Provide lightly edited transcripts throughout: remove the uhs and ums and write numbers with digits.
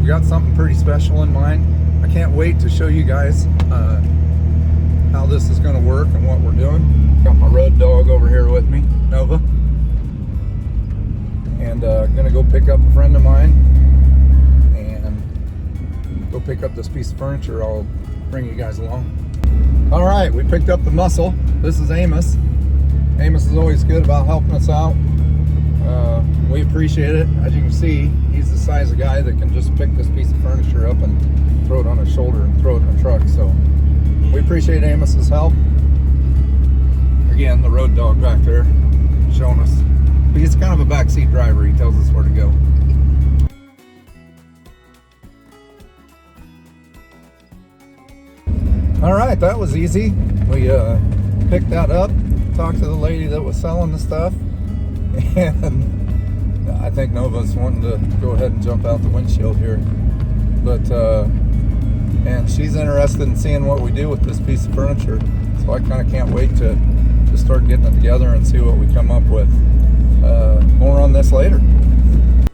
got something pretty special in mind. I can't wait to show you guys how this is going to work and what we're doing. Got my road dog over here with me, Nova. And gonna go pick up a friend of mine and go pick up this piece of furniture. I'll bring you guys along. All right, we picked up the muscle. This is Amos. Amos is always good about helping us out. We appreciate it. As you can see, he's the size of guy that can just pick this piece of furniture up and throw it on his shoulder and throw it in a truck. So we appreciate Amos's help. Again, the road dog back there showing us. He's kind of a backseat driver. He tells us where to go. All right, that was easy. We picked that up, talked to the lady that was selling the stuff, and I think Nova's wanting to go ahead and jump out the windshield here. But and she's interested in seeing what we do with this piece of furniture. So I kind of can't wait to start getting it together and see what we come up with. More on this later.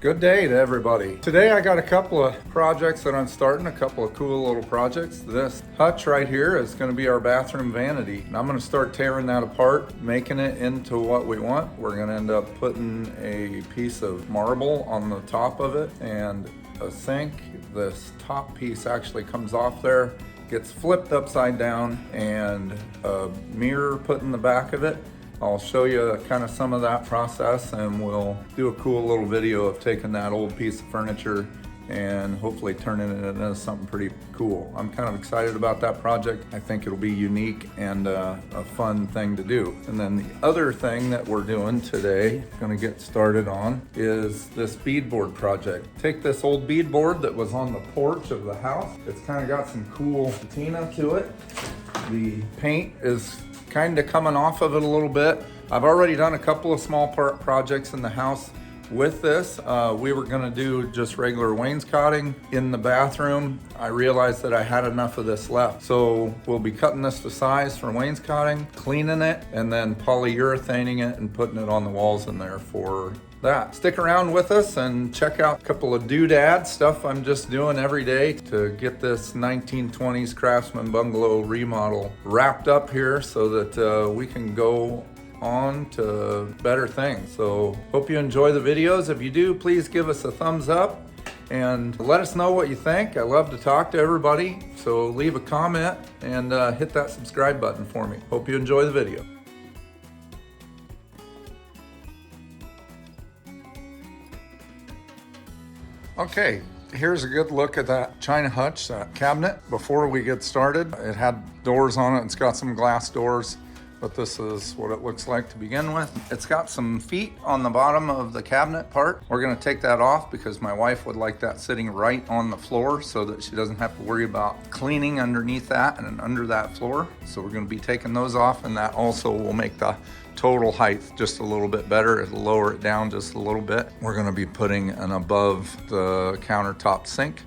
Good day to everybody. Today I got a couple of projects that I'm starting, a couple of cool little projects. This hutch right here is going to be our bathroom vanity. And I'm going to start tearing that apart, making it into what we want. We're going to end up putting a piece of marble on the top of it and a sink. This top piece actually comes off there, gets flipped upside down, and a mirror put in the back of it. I'll show you kind of some of that process, and we'll do a cool little video of taking that old piece of furniture and hopefully turning it into something pretty cool. I'm kind of excited about that project. I think it'll be unique and a fun thing to do. And then the other thing that we're doing today, gonna get started on, is this beadboard project. Take this old beadboard that was on the porch of the house. It's kind of got some cool patina to it. The paint is kind of coming off of it a little bit. I've already done a couple of small projects in the house with this. We were gonna do just regular wainscoting in the bathroom. I realized that I had enough of this left. So we'll be cutting this to size for wainscoting, cleaning it, and then polyurethaning it and putting it on the walls in there for that. Stick around with us and check out a couple of doodads, stuff I'm just doing every day to get this 1920s Craftsman Bungalow remodel wrapped up here so that we can go on to better things. So hope you enjoy the videos. If you do, please give us a thumbs up and let us know what you think. I love to talk to everybody, so leave a comment and hit that subscribe button for me. Hope you enjoy the video. Okay, here's a good look at that China hutch, that cabinet. Before we get started, it had doors on it. It's got some glass doors, but this is what it looks like to begin with. It's got some feet on the bottom of the cabinet part. We're gonna take that off because my wife would like that sitting right on the floor so that she doesn't have to worry about cleaning underneath that and under that floor. So we're gonna be taking those off, and that also will make the total height just a little bit better. It'll lower it down just a little bit. We're gonna be putting an above the countertop sink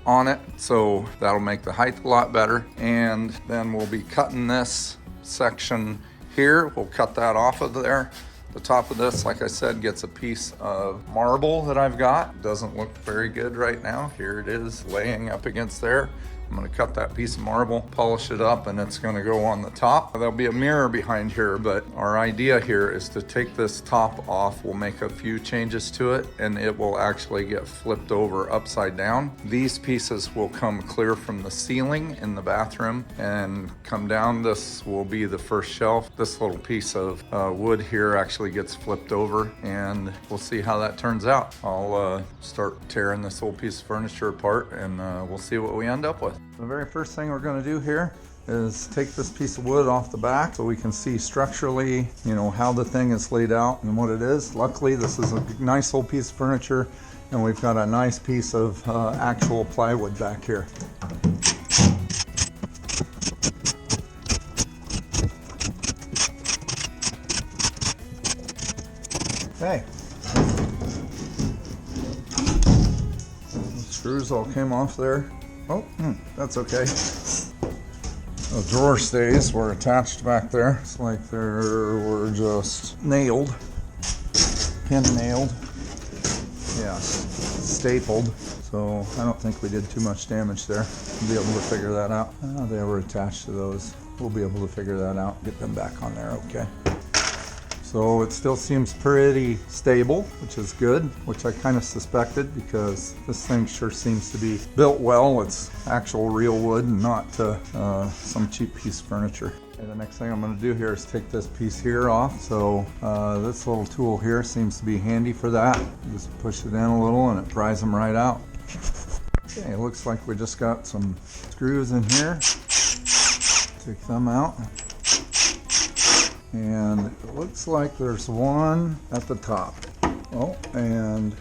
on it, so that'll make the height a lot better. And then we'll be cutting this section here. We'll cut that off of there. The top of this, like I said, gets a piece of marble that I've got. Doesn't look very good right now. Here it is laying up against there. I'm gonna cut that piece of marble, polish it up, and it's gonna go on the top. There'll be a mirror behind here, but our idea here is to take this top off. We'll make a few changes to it, and it will actually get flipped over upside down. These pieces will come clear from the ceiling in the bathroom and come down. This will be the first shelf. This little piece of wood here actually gets flipped over, and we'll see how that turns out. I'll start tearing this old piece of furniture apart, and we'll see what we end up with. The very first thing we're going to do here is take this piece of wood off the back so we can see structurally, you know, how the thing is laid out and what it is. Luckily, this is a nice old piece of furniture, and we've got a nice piece of actual plywood back here. Okay. The screws all came off there. Oh, that's okay. The drawer stays were attached back there. It's like they were just nailed, pin nailed. yeah, stapled. So I don't think we did too much damage there. We'll be able to figure that out. They were attached to those. We'll be able to figure that out, get them back on there, okay. So it still seems pretty stable, which is good, which I kind of suspected because this thing sure seems to be built well. It's actual real wood and not some cheap piece of furniture. Okay, the next thing I'm going to do here is take this piece here off. So this little tool here seems to be handy for that. Just push it in a little and it pries them right out. Okay, it looks like we just got some screws in here. Take them out. And it looks like there's one at the top. Oh, and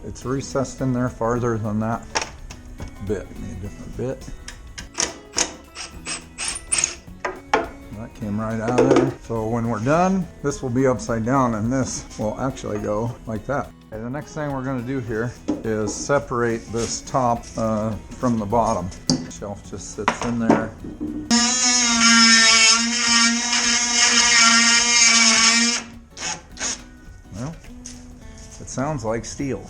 it's recessed in there farther than that bit. Need a different bit. That came right out of there. So when we're done, this will be upside down and this will actually go like that. Okay, the next thing we're going to do here is separate this top from the bottom. The shelf just sits in there. Well, it sounds like steel.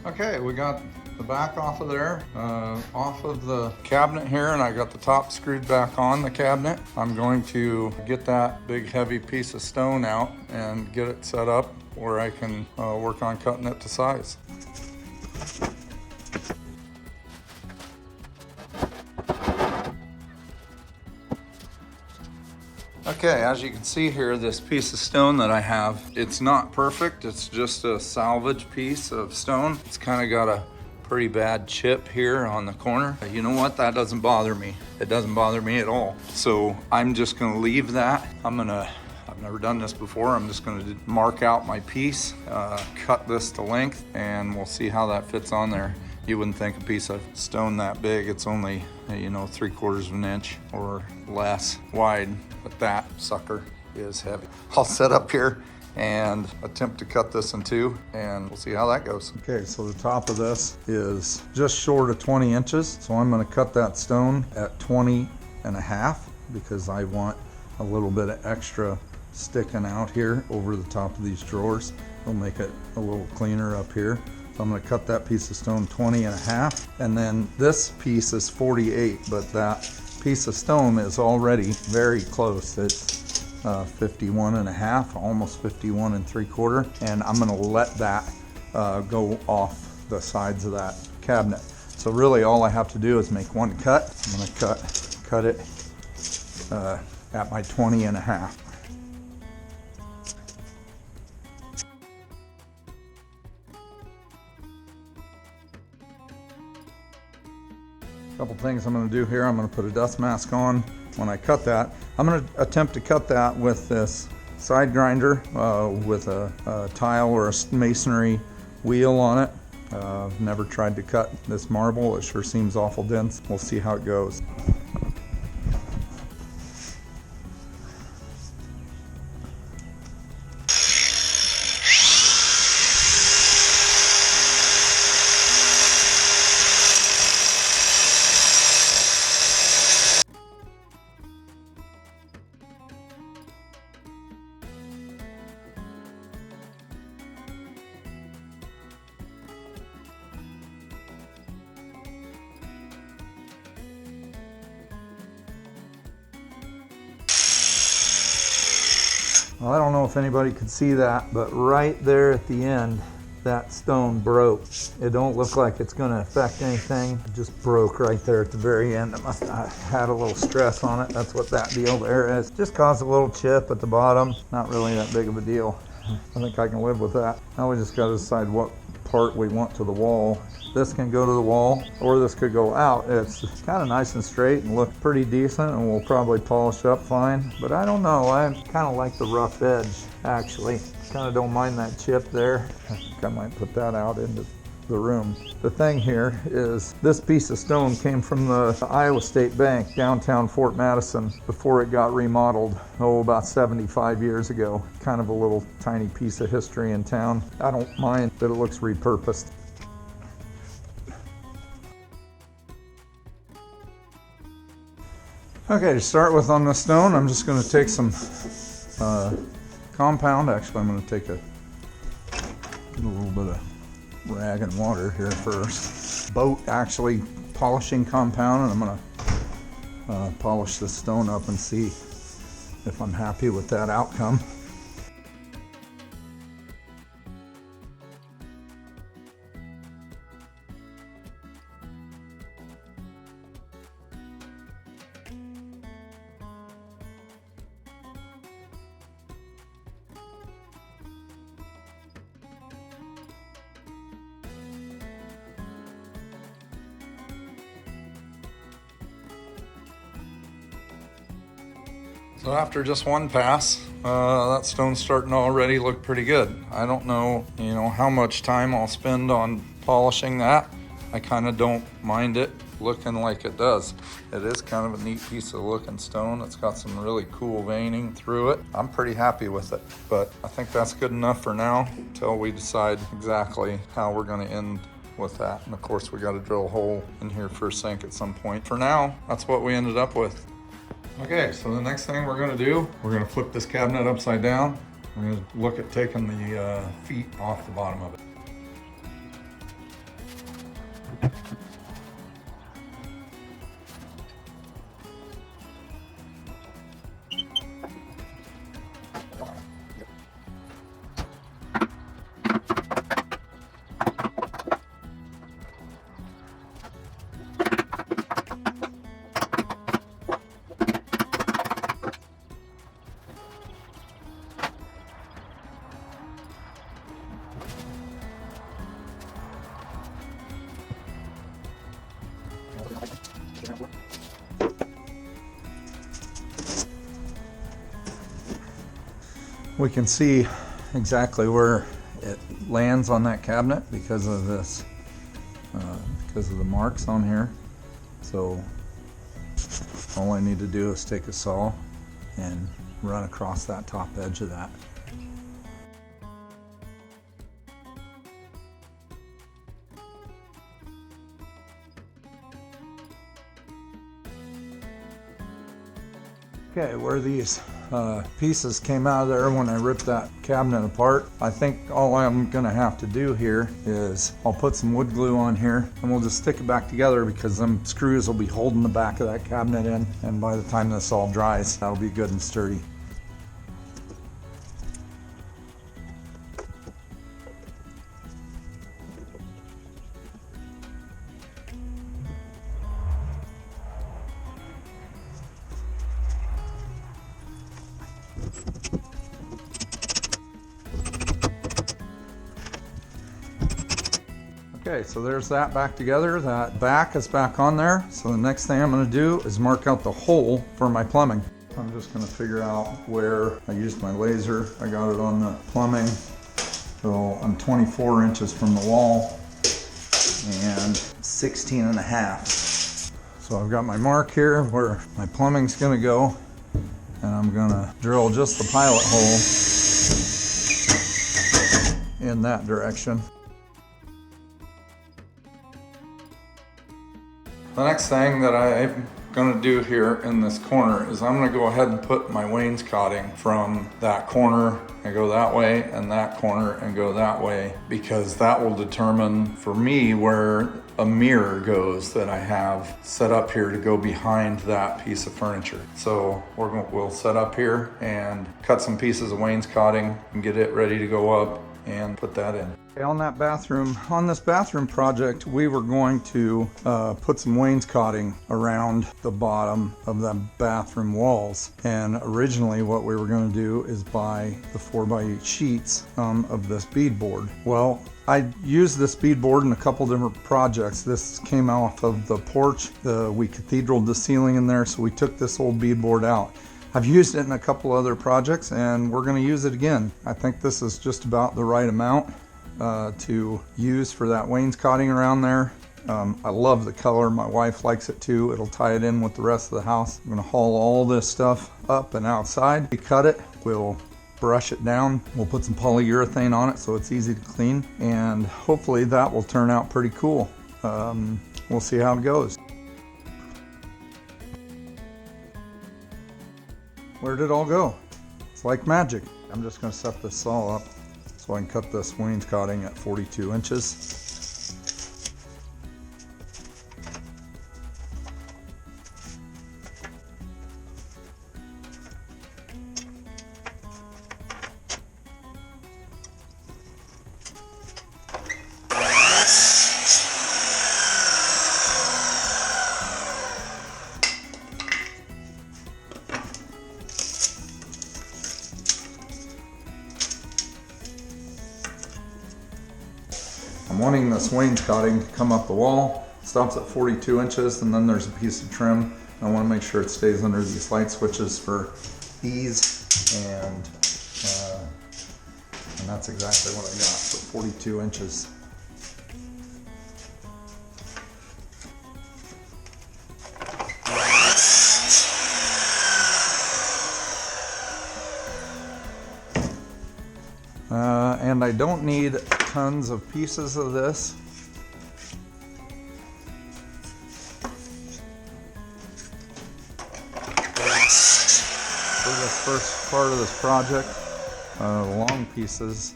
Okay, we got the back off of there, off of the cabinet here, and I got the top screwed back on the cabinet. I'm going to get that big heavy piece of stone out and get it set up where I can work on cutting it to size. Okay, as you can see here, this piece of stone that I have, it's not perfect. It's just a salvage piece of stone. It's kind of got a pretty bad chip here on the corner. You know what? That doesn't bother me. It doesn't bother me at all. So I'm just gonna leave that. I've never done this before. I'm just gonna mark out my piece, cut this to length, and we'll see how that fits on there. You wouldn't think a piece of stone that big. It's only, you know, 3/4 of an inch or less wide, but that sucker is heavy. I'll set up here and attempt to cut this in two, and we'll see how that goes. Okay, so the top of this is just short of 20 inches. So I'm gonna cut that stone at 20.5 because I want a little bit of extra sticking out here over the top of these drawers. It'll make it a little cleaner up here. So I'm gonna cut that piece of stone 20.5, and then this piece is 48, but that piece of stone is already very close. It's 51.5, almost 51 3/4, and I'm gonna let that go off the sides of that cabinet. So really all I have to do is make one cut. I'm gonna cut it at my 20.5. Couple things I'm going to do here. I'm going to put a dust mask on when I cut that. I'm going to attempt to cut that with this side grinder with a tile or a masonry wheel on it. I've never tried to cut this marble. It sure seems awful dense. We'll see how it goes. Well, I don't know if anybody could see that, but right there at the end, that stone broke. It don't look like it's gonna affect anything. It just broke right there at the very end. It must have had a little stress on it. That's what that deal there is. Just caused a little chip at the bottom. Not really that big of a deal. I think I can live with that. Now we just gotta decide what part we want to the wall. This can go to the wall, or this could go out. It's kind of nice and straight and look pretty decent, and we'll probably polish up fine. But I don't know, I kind of like the rough edge, actually. Kind of don't mind that chip there. I think I might put that out into the room. The thing here is this piece of stone came from the Iowa State Bank downtown Fort Madison before it got remodeled, about 75 years ago. Kind of a little tiny piece of history in town. I don't mind that it looks repurposed. Okay, to start with on the stone, I'm just going to take some compound. Actually, I'm going to take a little bit of rag and water here first. Boat actually polishing compound, and I'm going to polish the stone up and see if I'm happy with that outcome. So after just one pass, that stone's starting to already look pretty good. I don't know, how much time I'll spend on polishing that. I kind of don't mind it looking like it does. It is kind of a neat piece of looking stone. It's got some really cool veining through it. I'm pretty happy with it, but I think that's good enough for now until we decide exactly how we're going to end with that. And of course, we got to drill a hole in here for a sink at some point. For now, that's what we ended up with. Okay, so the next thing we're gonna do, we're gonna flip this cabinet upside down. We're gonna look at taking the feet off the bottom of it. We can see exactly where it lands on that cabinet because of this, because of the marks on here. So all I need to do is take a saw and run across that top edge of that. Okay, where these pieces came out of there when I ripped that cabinet apart, I think all I'm gonna have to do here is I'll put some wood glue on here and we'll just stick it back together, because them screws will be holding the back of that cabinet in, and by the time this all dries, that'll be good and sturdy. Okay, so there's that back together. That back is back on there. So the next thing I'm going to do is mark out the hole for my plumbing. I'm just going to figure out where I used my laser. I got it on the plumbing. So I'm 24 inches from the wall and 16 and a half. So I've got my mark here where my plumbing's going to go, and I'm going to drill just the pilot hole in that direction. The next thing that I'm going to do here in this corner is I'm going to go ahead and put my wainscoting from that corner and go that way, and that corner and go that way, because that will determine for me where a mirror goes that I have set up here to go behind that piece of furniture. So we'll set up here and cut some pieces of wainscoting and get it ready to go up and put that in. Okay, on this bathroom project, we were going to put some wainscoting around the bottom of the bathroom walls. And originally what we were going to do is buy the 4x8 sheets of this beadboard. Well, I used this beadboard in a couple different projects. This came off of the porch. We cathedraled the ceiling in there, so we took this old beadboard out. I've used it in a couple other projects, and we're going to use it again. I think this is just about the right amount to use for that wainscoting around there. I love the color. My wife likes it too. It'll tie it in with the rest of the house. I'm going to haul all this stuff up and outside. We cut it. We'll brush it down. We'll put some polyurethane on it so it's easy to clean, and hopefully that will turn out pretty cool. We'll see how it goes. Where did it all go? It's like magic. I'm just going to set this saw up so I can cut this wainscoting at 42 inches. I'm wanting this wainscoting to come up the wall. It stops at 42 inches, and then there's a piece of trim. I want to make sure it stays under these light switches for ease, and that's exactly what I got, so 42 inches. And I don't need tons of pieces of this. For this first part of this project, long pieces,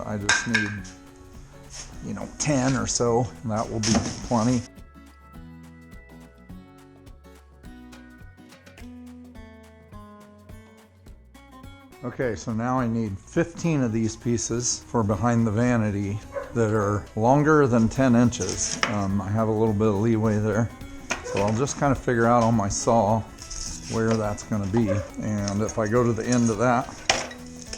I just need, 10 or so, and that will be plenty. Okay, so now I need 15 of these pieces for behind the vanity that are longer than 10 inches. I have a little bit of leeway there, so I'll just kind of figure out on my saw where that's going to be. And if I go to the end of that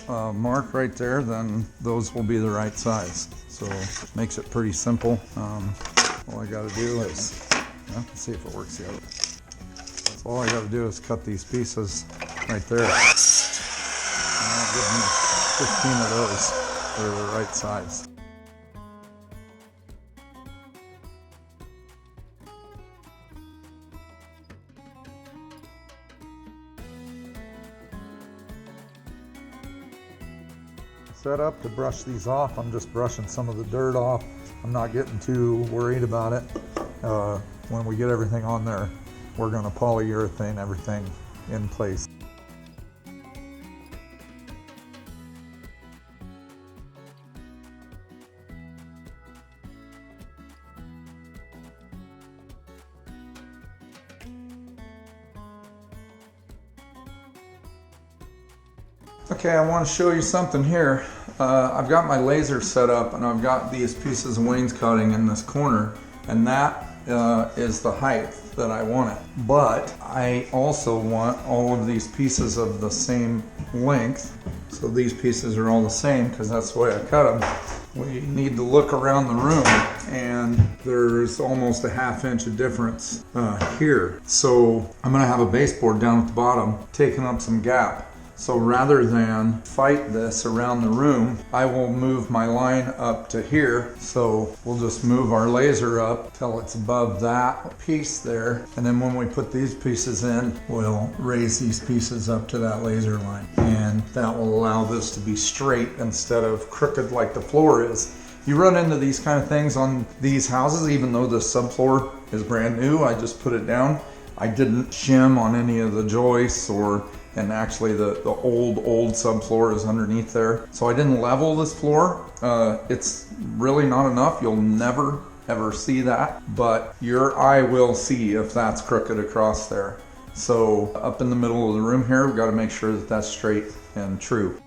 mark right there, then those will be the right size. So it makes it pretty simple. All I got to do is, let's see if it works the other way. So all I got to do is cut these pieces right there. Give me 15 of those that are the right size. Set up to brush these off. I'm just brushing some of the dirt off. I'm not getting too worried about it. When we get everything on there, we're going to polyurethane everything in place. Okay, I want to show you something here. I've got my laser set up, and I've got these pieces of wainscoting in this corner, and that is the height that I want it. But I also want all of these pieces of the same length. So these pieces are all the same because that's the way I cut them. We need to look around the room, and there's almost a ½ inch of difference here. So I'm going to have a baseboard down at the bottom taking up some gap. So rather than fight this around the room, I will move my line up to here. So we'll just move our laser up till it's above that piece there. And then when we put these pieces in, we'll raise these pieces up to that laser line. And that will allow this to be straight instead of crooked like the floor is. You run into these kind of things on these houses, even though the subfloor is brand new. I just put it down. I didn't shim on any of the joists and actually the old subfloor is underneath there. So I didn't level this floor. It's really not enough. You'll never ever see that, but your eye will see if that's crooked across there. So up in the middle of the room here, we've got to make sure that that's straight and true.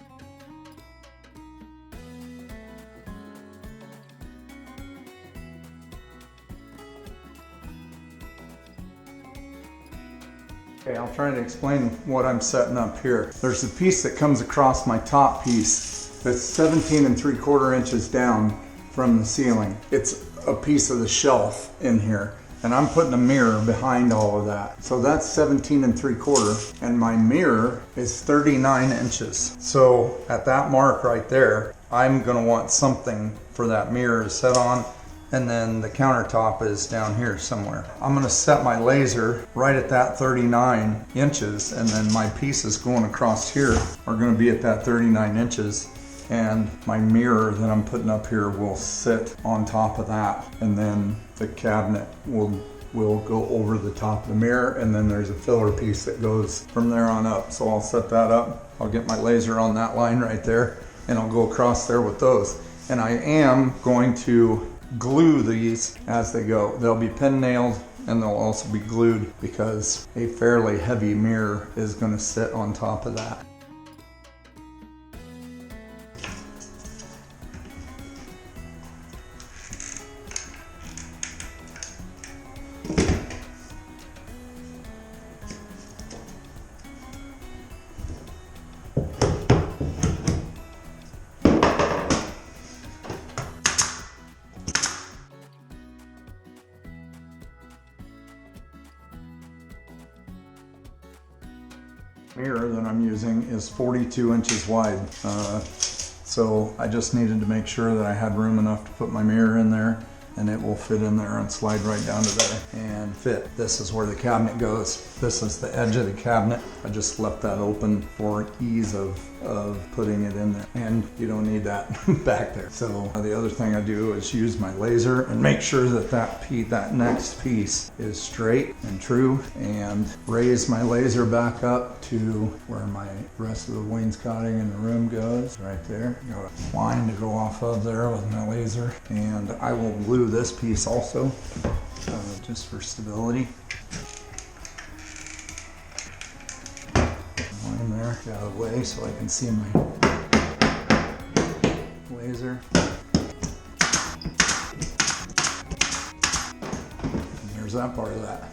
Okay, I'll try to explain what I'm setting up here. There's a piece that comes across my top piece that's 17 3/4 inches down from the ceiling. It's a piece of the shelf in here, and I'm putting a mirror behind all of that. So that's 17 3/4, and my mirror is 39 inches. So at that mark right there, I'm gonna want something for that mirror to set on, and then the countertop is down here somewhere. I'm gonna set my laser right at that 39 inches, and then my pieces going across here are gonna be at that 39 inches. And my mirror that I'm putting up here will sit on top of that, and then the cabinet will go over the top of the mirror, and then there's a filler piece that goes from there on up. So I'll set that up. I'll get my laser on that line right there, and I'll go across there with those. And I am going to glue these as they go. They'll be pin nailed, and they'll also be glued because a fairly heavy mirror is going to sit on top of that. Mirror that I'm using is 42 inches wide. So I just needed to make sure that I had room enough to put my mirror in there, and it will fit in there and slide right down to there and fit. This is where the cabinet goes. This is the edge of the cabinet. I just left that open for ease of putting it in there, and you don't need that back there. So the other thing I do is use my laser and make sure that that next piece is straight and true, and raise my laser back up to where my rest of the wainscoting in the room goes, right there. Got a line to go off of there with my laser, and I will glue this piece also, just for stability. Line there, get out of the way so I can see my laser. And there's that part of that.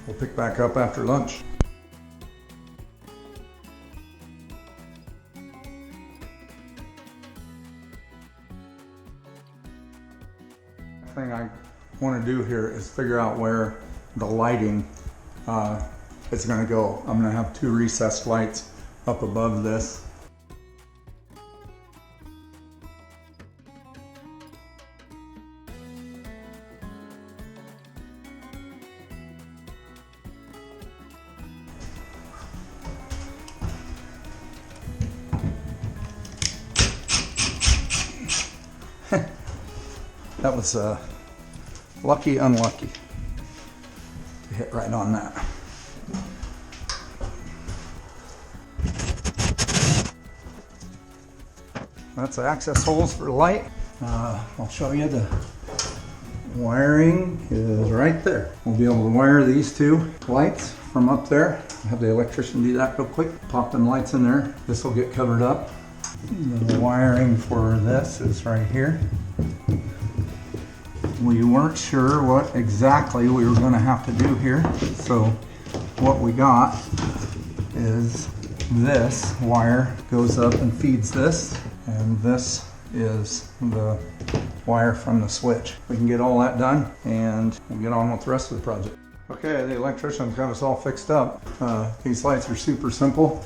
We'll pick back up after lunch. Thing I want to do here is figure out where the lighting is going to go. I'm going to have 2 recessed lights up above this. That was lucky, unlucky to hit right on that. That's the access holes for the light. I'll show you the wiring is right there. We'll be able to wire these 2 lights from up there. I'll have the electrician do that real quick. Pop them lights in there. This will get covered up. The wiring for this is right here. We weren't sure what exactly we were going to have to do here, so what we got is this wire goes up and feeds this, and this is the wire from the switch. We can get all that done, and we'll get on with the rest of the project. Okay, the electrician's got us all fixed up. These lights are super simple.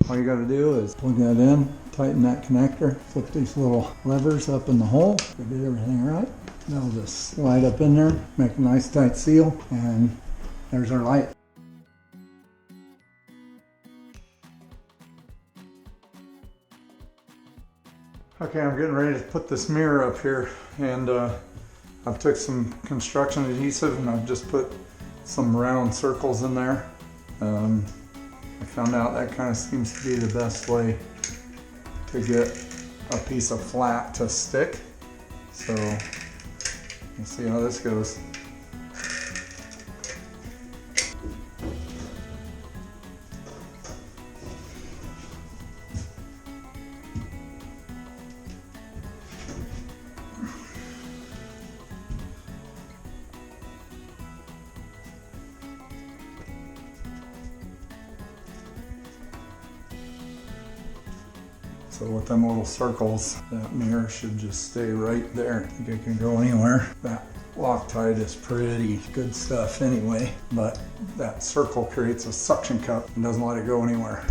All you got to do is plug that in, tighten that connector, flip these little levers up in the hole. We did everything right. That'll just slide up in there, make a nice tight seal, and there's our light. Okay, I'm getting ready to put this mirror up here, and I've took some construction adhesive and I've just put some round circles in there. I found out that kind of seems to be the best way to get a piece of flat to stick. So we'll see how this goes. So with them little circles, that mirror should just stay right there. I think it can go anywhere. That Loctite is pretty good stuff anyway, but that circle creates a suction cup and doesn't let it go anywhere.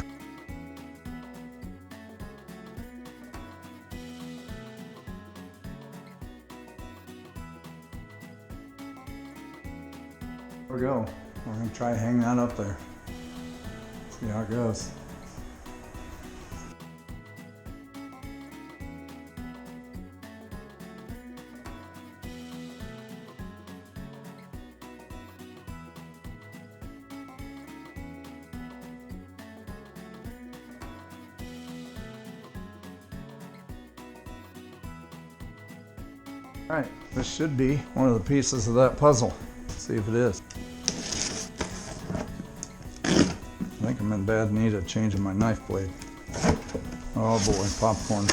There we go. We're gonna try to hang that up there. See how it goes. All right, this should be one of the pieces of that puzzle. Let's see if it is. I think I'm in bad need of changing my knife blade. Oh boy, popcorn.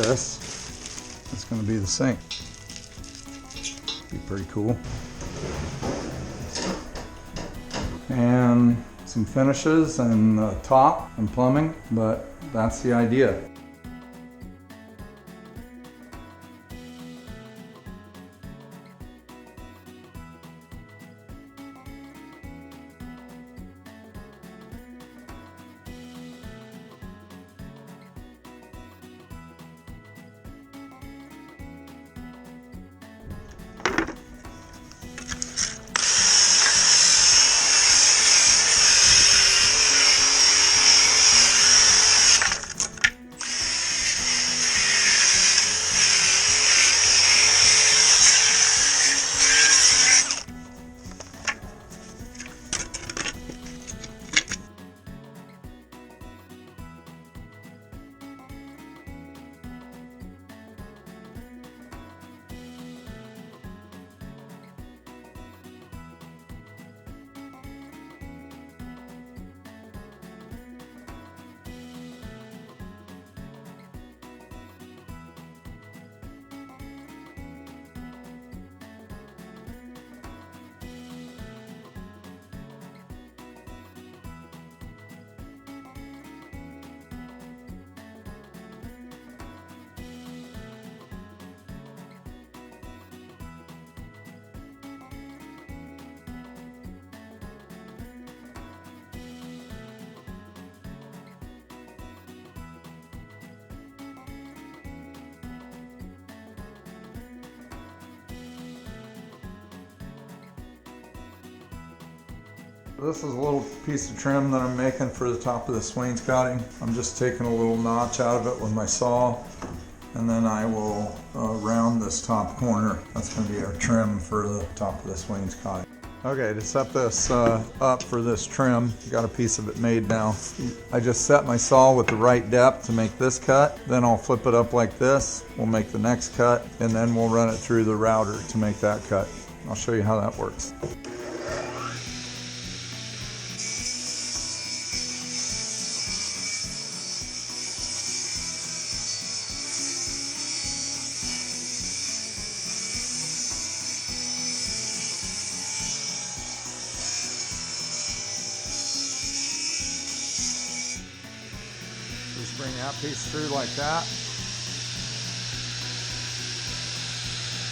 This is going to be the sink. Be pretty cool. And some finishes and the top and plumbing, but that's the idea. This is a little piece of trim that I'm making for the top of this wainscoting. I'm just taking a little notch out of it with my saw, and then I will round this top corner. That's going to be our trim for the top of this wainscoting. Okay, to set this up for this trim, got a piece of it made now. I just set my saw with the right depth to make this cut. Then I'll flip it up like this. We'll make the next cut, and then we'll run it through the router to make that cut. I'll show you how that works. Just bring that piece through like that.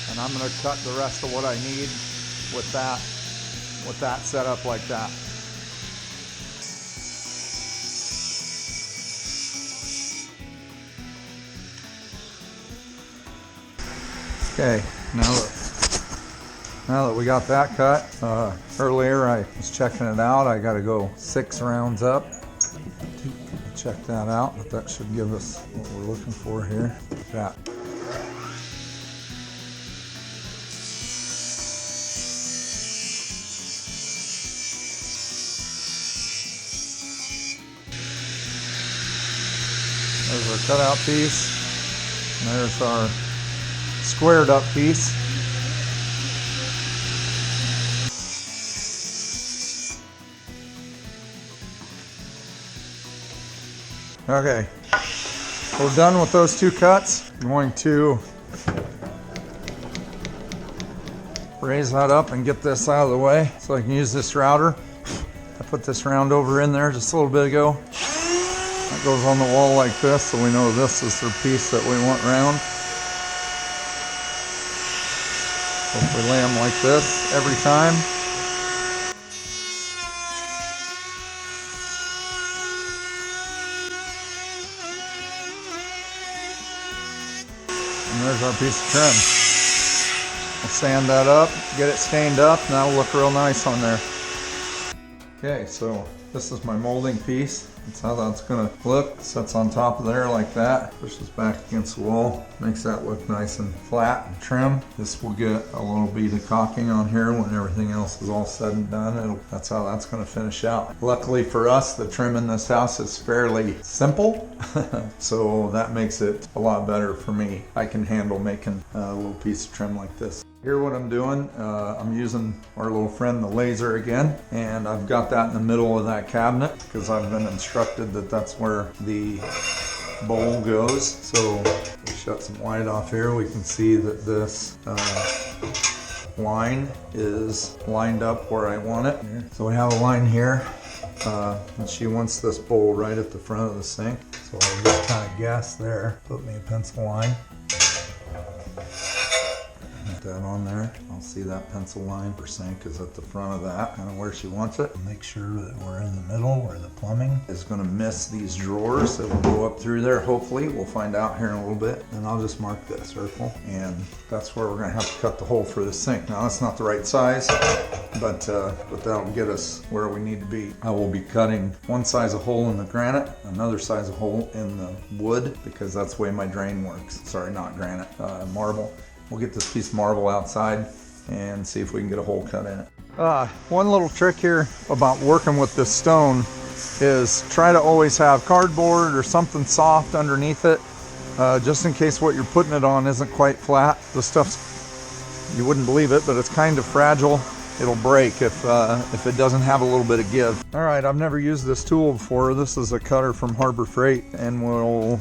And I'm going to cut the rest of what I need with that set up like that. Okay, now that we got that cut, earlier I was checking it out. I got to go 6 rounds up. Check that out, but that should give us what we're looking for here. That. There's our cutout piece, and there's our squared up piece. Okay, we're done with those 2 cuts. I'm going to raise that up and get this out of the way so I can use this router. I put this round over in there just a little bit ago. That goes on the wall like this, so we know this is the piece that we want round. So if we lay them like this every time. And there's our piece of trim. We'll sand that up, get it stained up, and that'll look real nice on there. Okay, so this is my molding piece. That's how that's gonna look. Sets on top of there like that. Pushes back against the wall. Makes that look nice and flat and trim. This will get a little bead of caulking on here when everything else is all said and done. That's how that's gonna finish out. Luckily for us, the trim in this house is fairly simple. So that makes it a lot better for me. I can handle making a little piece of trim like this. Here what I'm doing, I'm using our little friend the laser again, and I've got that in the middle of that cabinet because I've been instructed that that's where the bowl goes. So we shut some light off here. We can see that this line is lined up where I want it. So we have a line here, and she wants this bowl right at the front of the sink. So I'll just kind of guess there, put me a pencil line. That on there. I'll see that pencil line for sink is at the front of that, kind of where she wants it. Make sure that we're in the middle where the plumbing is going to miss these drawers that will go up through there. Hopefully, we'll find out here in a little bit. And I'll just mark that circle, and that's where we're going to have to cut the hole for the sink. Now that's not the right size, but that'll get us where we need to be. I will be cutting one size of hole in the granite, another size of hole in the wood, because that's the way my drain works. Sorry, not granite, marble. We'll get this piece of marble outside and see if we can get a hole cut in it. One little trick here about working with this stone is try to always have cardboard or something soft underneath it, just in case what you're putting it on isn't quite flat. The stuff's, you wouldn't believe it, but it's kind of fragile. It'll break if it doesn't have a little bit of give. All right, I've never used this tool before. This is a cutter from Harbor Freight, and we'll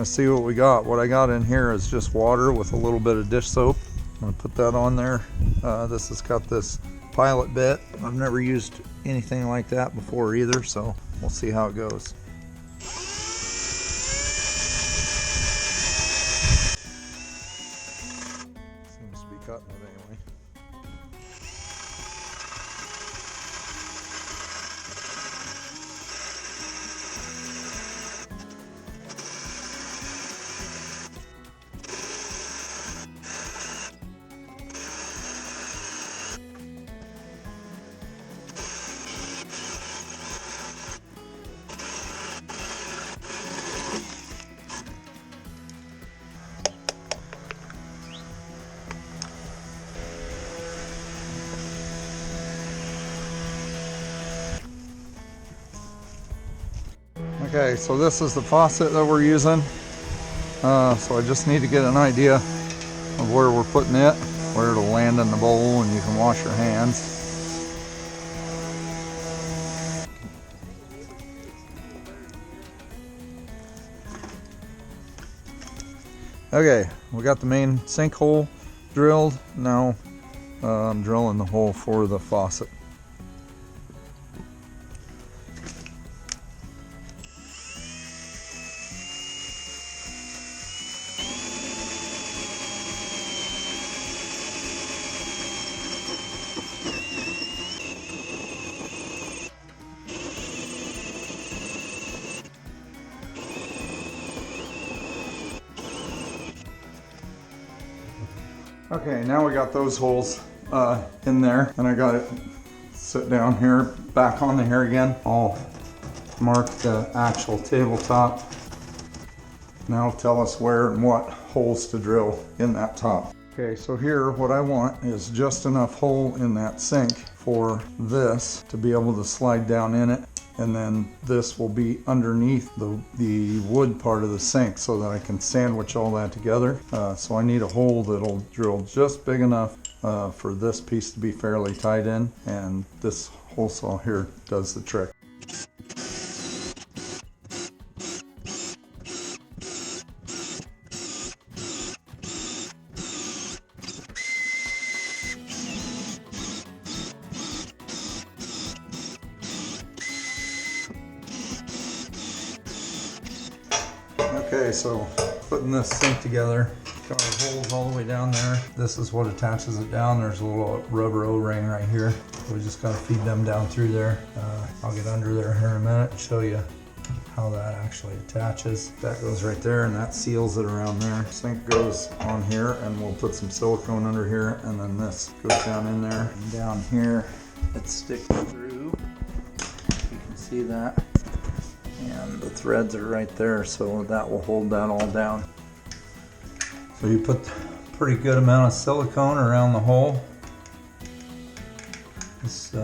see what we got. What I got in here is just water with a little bit of dish soap. I'm gonna put that on there. This has got this pilot bit. I've never used anything like that before either, so we'll see how it goes. Seems to be cutting it anyway. Okay, so this is the faucet that we're using. So I just need to get an idea of where we're putting it, where it'll land in the bowl, and you can wash your hands. Okay, we got the main sink hole drilled. Now I'm drilling the hole for the faucet. Okay, now we got those holes in there, and I got it sit down here, back on here again. I'll mark the actual tabletop. Now tell us where and what holes to drill in that top. Okay, so here what I want is just enough hole in that sink for this to be able to slide down in it, and then this will be underneath the wood part of the sink so that I can sandwich all that together. So I need a hole that'll drill just big enough for this piece to be fairly tight in, and this hole saw here does the trick. Okay, so putting this sink together, got our holes all the way down there. This is what attaches it down. There's a little rubber O-ring right here. We just gotta feed them down through there. I'll get under there here in a minute and show you how that actually attaches. That goes right there and that seals it around there. Sink goes on here and we'll put some silicone under here, and then this goes down in there. And down here it sticks through. You can see that. And the threads are right there, so that will hold that all down. So you put a pretty good amount of silicone around the hole. This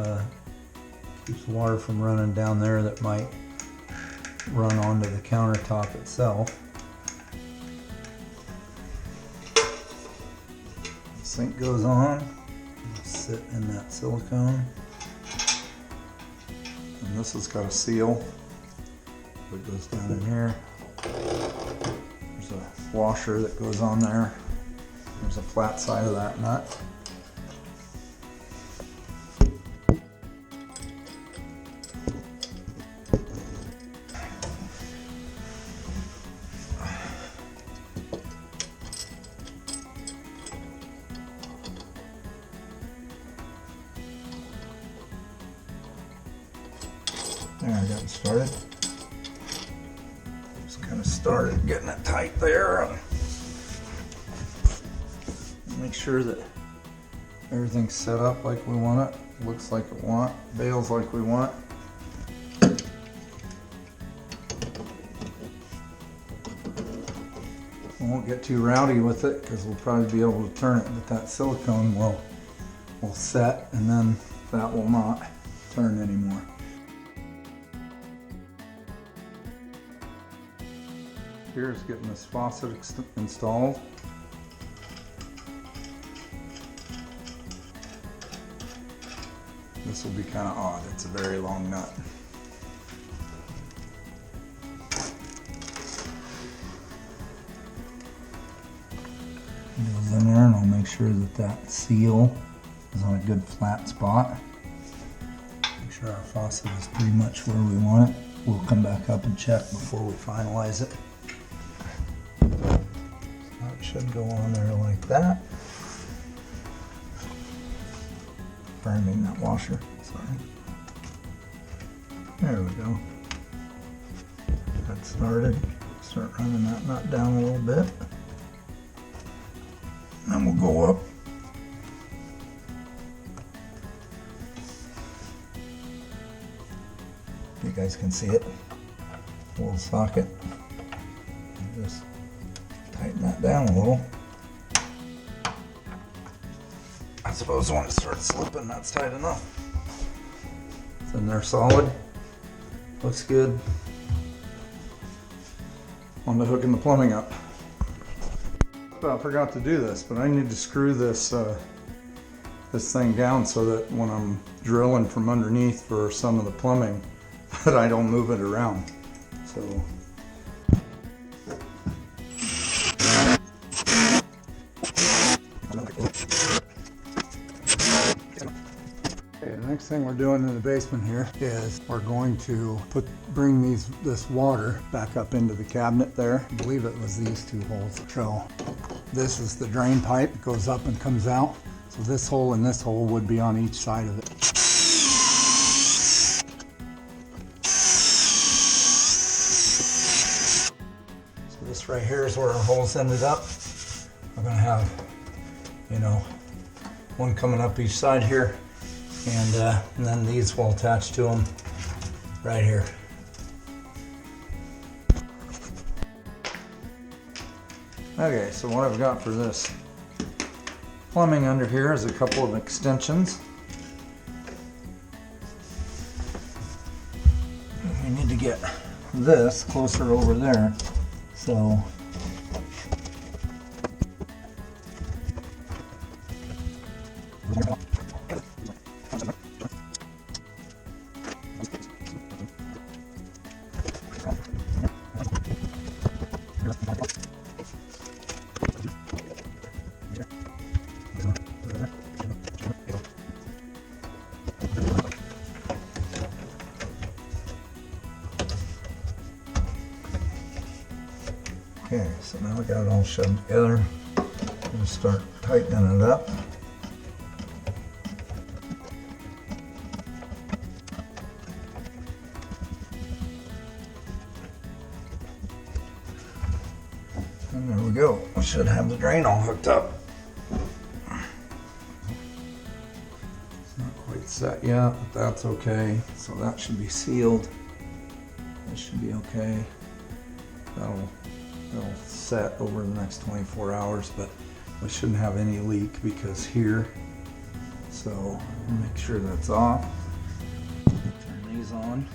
keeps water from running down there that might run onto the countertop itself. The sink goes on, sit in that silicone, and this has got a seal. It goes down in here. There's a washer that goes on there. There's a flat side of that nut. There, I got it started. Just kind of started getting it tight there. Make sure that everything's set up like we want it. Looks like it want. Bails like we want. We won't get too rowdy with it because we'll probably be able to turn it, but that silicone will set, and then that will not turn anymore. Here's getting this faucet installed. This will be kind of odd. It's a very long nut. It goes in there, and I'll make sure that that seal is on a good flat spot. Make sure our faucet is pretty much where we want it. We'll come back up and check before we finalize it. Should go on there like that. I mean that washer, sorry. There we go. That started. Start running that nut down a little bit. And then we'll go up. You guys can see it. A little socket. And just tighten that down a little. I suppose when it starts slipping, that's tight enough. It's in there solid. Looks good. On to hooking the plumbing up. I forgot to do this, but I need to screw this this thing down so that when I'm drilling from underneath for some of the plumbing, that I don't move it around. So. Next thing we're doing in the basement here is we're going to bring this water back up into the cabinet there. I believe it was these two holes. So this is the drain pipe. It goes up and comes out. So this hole and this hole would be on each side of it. So this right here is where our holes ended up. We're gonna have, one coming up each side here. And then these will attach to them right here. Okay, so what I've got for this plumbing under here is a couple of extensions. We need to get this closer over there. So Okay, so now we got it all shoved together. We'll start tightening it up. And there we go. We should have the drain all hooked up. It's not quite set yet, but that's okay. So that should be sealed. This should be okay. That'll set over the next 24 hours, but we shouldn't have any leak because here. So make sure that's off. Turn these on.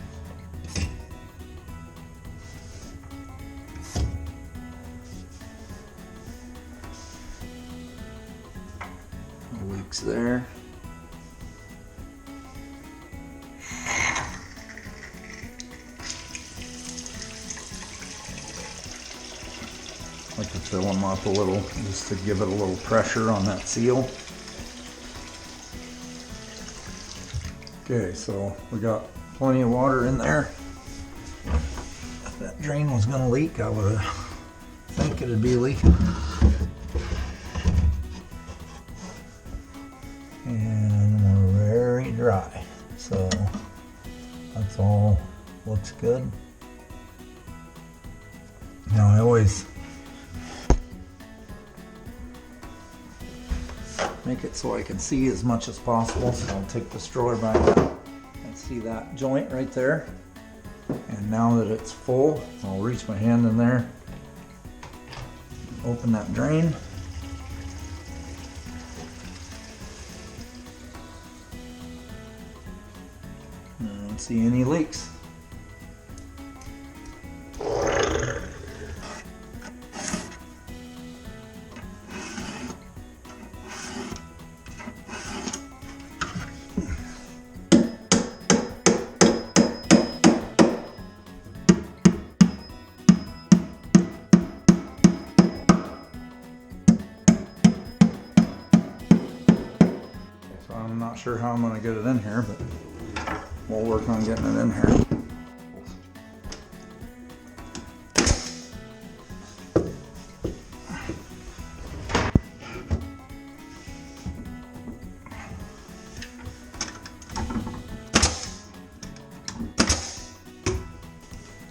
No leaks there. I like to fill them up a little just to give it a little pressure on that seal. Okay, so we got plenty of water in there. If that drain was going to leak, I would think it'd be leaking. And we're very dry, so that's all looks good. Now I always make it so I can see as much as possible. So I'll take the stroller back out and see that joint right there. And now that it's full, I'll reach my hand in there, open that drain. And I don't see any leaks. I'm not sure how I'm going to get it in here, but we'll work on getting it in here.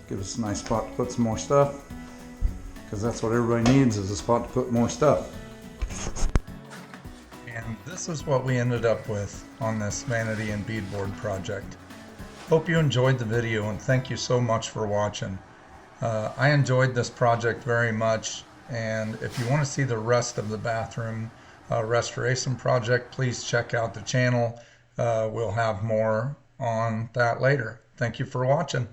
Give us a nice spot to put some more stuff, because that's what everybody needs, is a spot to put more stuff. And this is what we ended up with on this Vanity and Beadboard project. Hope you enjoyed the video, and thank you so much for watching. I enjoyed this project very much, and if you want to see the rest of the bathroom restoration project, please check out the channel. We'll have more on that later. Thank you for watching.